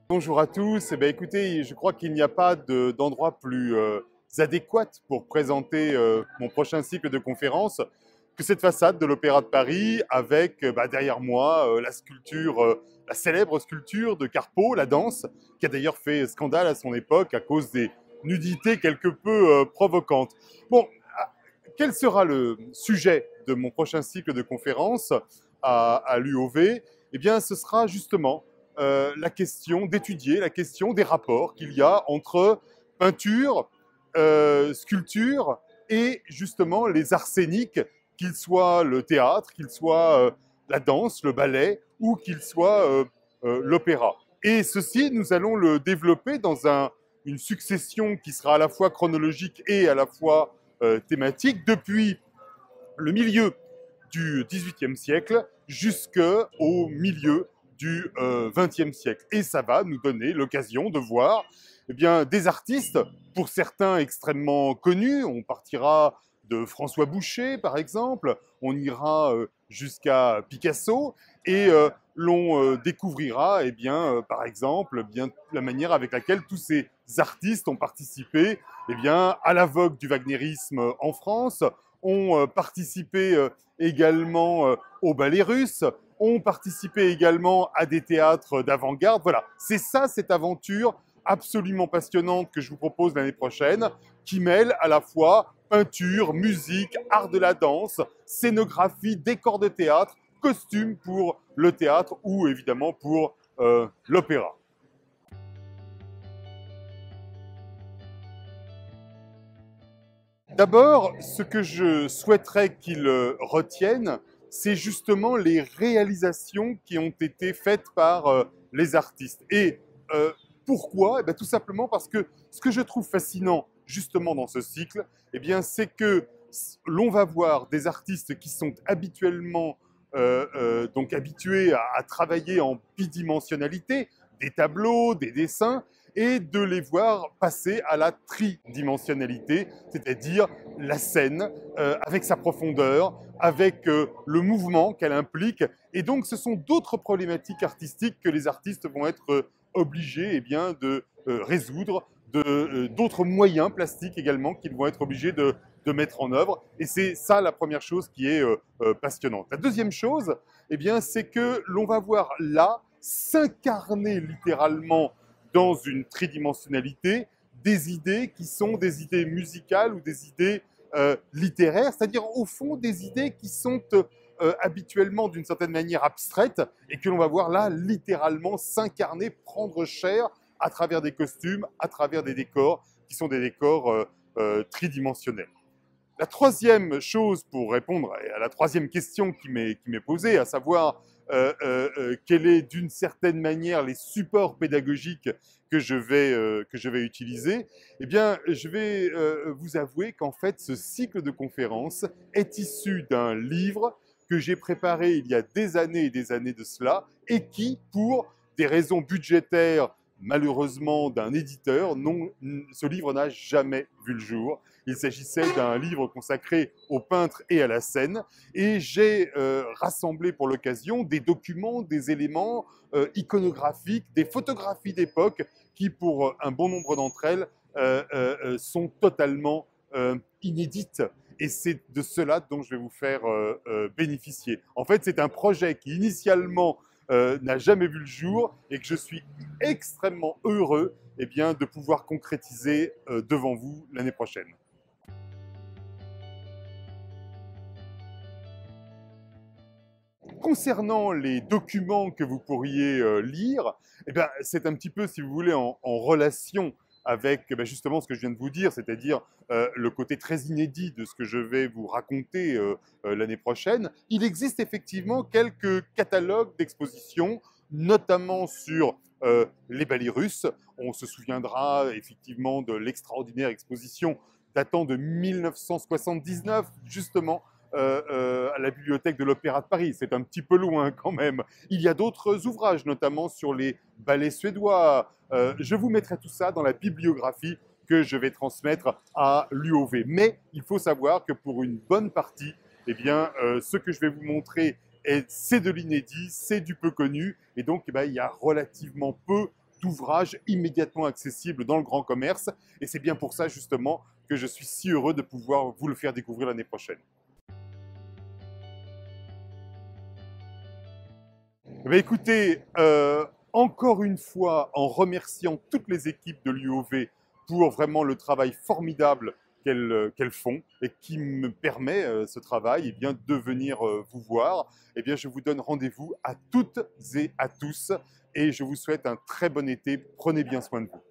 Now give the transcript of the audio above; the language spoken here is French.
Bonjour à tous. Eh bien, écoutez, je crois qu'il n'y a pas d'endroit plus adéquat pour présenter mon prochain cycle de conférences que cette façade de l'Opéra de Paris avec derrière moi la sculpture, la célèbre sculpture de Carpeaux, la danse, qui a d'ailleurs fait scandale à son époque à cause des nudités quelque peu provocantes. Bon, quel sera le sujet de mon prochain cycle de conférences à l'UOV? Eh bien, ce sera justement la question d'étudier la question des rapports qu'il y a entre peinture, sculpture et justement les arts scéniques, qu'ils soient le théâtre, qu'ils soient la danse, le ballet ou qu'ils soient l'opéra. Et ceci, nous allons le développer dans une succession qui sera à la fois chronologique et à la fois thématique depuis le milieu du XVIIIe siècle jusqu'au milieu du XXe siècle. Et ça va nous donner l'occasion de voir eh bien, des artistes, pour certains extrêmement connus. On partira de François Boucher, par exemple. On ira jusqu'à Picasso. Et l'on découvrira, eh bien, par exemple, bien, la manière avec laquelle tous ces artistes ont participé eh bien, à la vogue du wagnérisme en France, ont participé également au ballet russe, ont participé également à des théâtres d'avant-garde. Voilà, c'est ça cette aventure absolument passionnante que je vous propose l'année prochaine, qui mêle à la fois peinture, musique, art de la danse, scénographie, décor de théâtre, costumes pour le théâtre ou évidemment pour l'opéra. D'abord, ce que je souhaiterais qu'ils retiennent, c'est justement les réalisations qui ont été faites par les artistes. Et pourquoi? Eh bien, tout simplement parce que ce que je trouve fascinant justement dans ce cycle, eh bien, c'est que l'on va voir des artistes qui sont habituellement donc habitués à travailler en bidimensionnalité, des tableaux, des dessins, et de les voir passer à la tridimensionnalité, c'est-à-dire la scène avec sa profondeur, avec le mouvement qu'elle implique. Et donc, ce sont d'autres problématiques artistiques que les artistes vont être obligés eh bien, de résoudre, d'autres moyens plastiques également qu'ils vont être obligés de mettre en œuvre. Et c'est ça la première chose qui est passionnante. La deuxième chose, eh bien, c'est que l'on va voir là s'incarner littéralement dans une tridimensionnalité des idées qui sont des idées musicales ou des idées littéraires, c'est-à-dire au fond des idées qui sont habituellement d'une certaine manière abstraites et que l'on va voir là littéralement s'incarner, prendre chair à travers des costumes, à travers des décors qui sont des décors tridimensionnels. La troisième chose pour répondre à la troisième question qui m'est posée, à savoir quel est d'une certaine manière les supports pédagogiques que je vais utiliser, eh bien, je vais vous avouer qu'en fait, ce cycle de conférences est issu d'un livre que j'ai préparé il y a des années et des années de cela et qui, pour des raisons budgétaires, malheureusement, d'un éditeur, non, ce livre n'a jamais vu le jour. Il s'agissait d'un livre consacré aux peintres et à la scène. Et j'ai rassemblé pour l'occasion des documents, des éléments iconographiques, des photographies d'époque qui, pour un bon nombre d'entre elles, sont totalement inédites. Et c'est de cela dont je vais vous faire bénéficier. En fait, c'est un projet qui, initialement, n'a jamais vu le jour et que je suis extrêmement heureux eh bien, de pouvoir concrétiser devant vous l'année prochaine. Concernant les documents que vous pourriez lire, eh bien, c'est un petit peu, si vous voulez, en relation avec justement ce que je viens de vous dire, c'est-à-dire le côté très inédit de ce que je vais vous raconter l'année prochaine. Il existe effectivement quelques catalogues d'expositions, notamment sur les ballets russes. On se souviendra effectivement de l'extraordinaire exposition datant de 1979, justement, à la bibliothèque de l'Opéra de Paris. C'est un petit peu loin quand même. Il y a d'autres ouvrages, notamment sur les ballets suédois. Je vous mettrai tout ça dans la bibliographie que je vais transmettre à l'UOV. Mais il faut savoir que pour une bonne partie, eh bien, ce que je vais vous montrer, c'est de l'inédit, c'est du peu connu, et donc il y a relativement peu d'ouvrages immédiatement accessibles dans le grand commerce, et c'est bien pour ça justement que je suis si heureux de pouvoir vous le faire découvrir l'année prochaine. Écoutez, encore une fois, en remerciant toutes les équipes de l'UOV pour vraiment le travail formidable qu'elles font et qui me permet ce travail, bien, de venir vous voir, bien, je vous donne rendez-vous à toutes et à tous et je vous souhaite un très bon été. Prenez bien soin de vous.